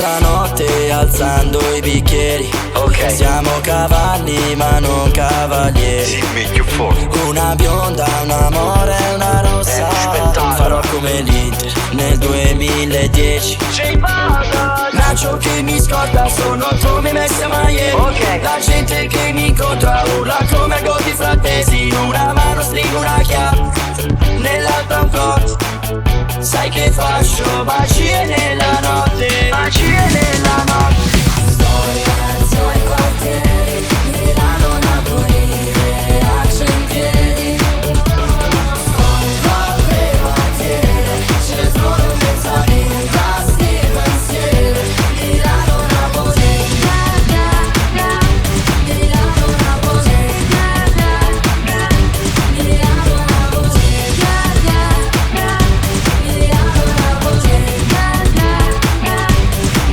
un'altra notte alzando i bicchieri. Ok. Siamo cavalli ma non cavalieri. Dimmi più forte. Una bionda, un amore e una rossa. spettacolo. Farò come l'Inter nel 2010. Nacho che mi scorda, sono come Messi a Miami. Ok. La gente che mi incontra urla come gol di Frattesi. In una mano stringo una chiave, nell'altra un corto. Sai che faccio magie nella notte, magie nella notte. Sto in mezzo ai quartieri, Milano, Napoli, reaccio in piedi. Sto in qualche quartiere, ce ne sono in mezzo a vita, sti pensieri. Milano, Napoli, Milano, Napoli, Milano, Napoli,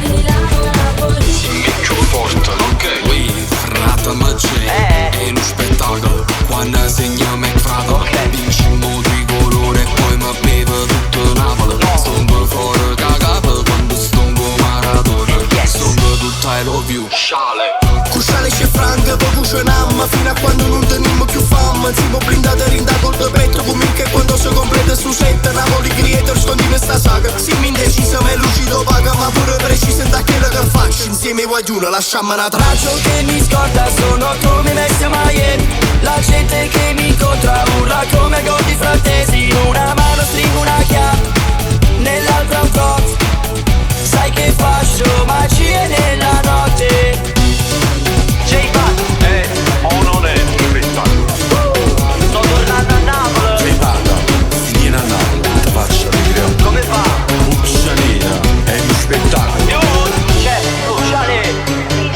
Milano, Napoli. Dimmi più forte. Ok, oui, frate magie è uno spettacolo. Quando segniamo e frate vincimmo tricolore e poi mi bevo tutto Napoli. Stongo fuori cagato quando stongo Maradona. Stongo tutto I love you. Sciale. Cusciale c'è Franca, poi cucinammo fino a quando non teniamo più fame. Siamo blindati rinda col petto, come che quando si completa su set Napoli creators continua sta saga. Siamo indecisi ma è lucido paga, ma pure preciso da quello che faccio. Insieme guagliuno lasciamo una traccia. Nacho che mi scorda, sono come Messi a Miami. La gente che mi incontra urla come gol di Frattesi. In una mano stringo una chiave, nell'altra un tot. Sai che faccio magie nella notte. J-Pad. O non è spettacolo. Sto tornando a Napoli. Vieni a Napoli, ti faccio vedere. Come fa? Buccia nera, è uno spettacolo. Io, c'è, sciale.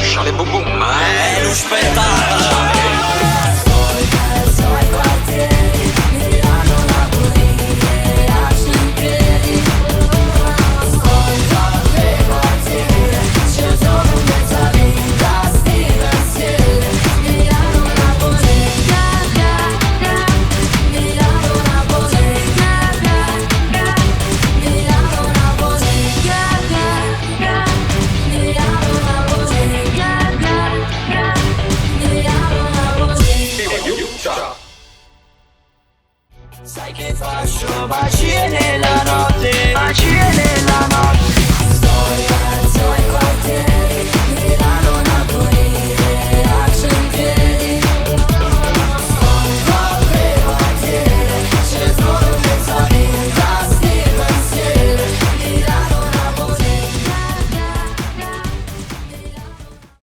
Sciale boom boom, È lo spettacolo. Sto in mezzo ai quartieri, Milano, Napoli, reaccio in piedi. Sto in qualche quartiere, ce ne sono in mezzo a vita, sti pensieri. Milano, Napoli, Milano, Napoli, Milano, Napoli, Milano, Napoli. Sai che faccio magie nella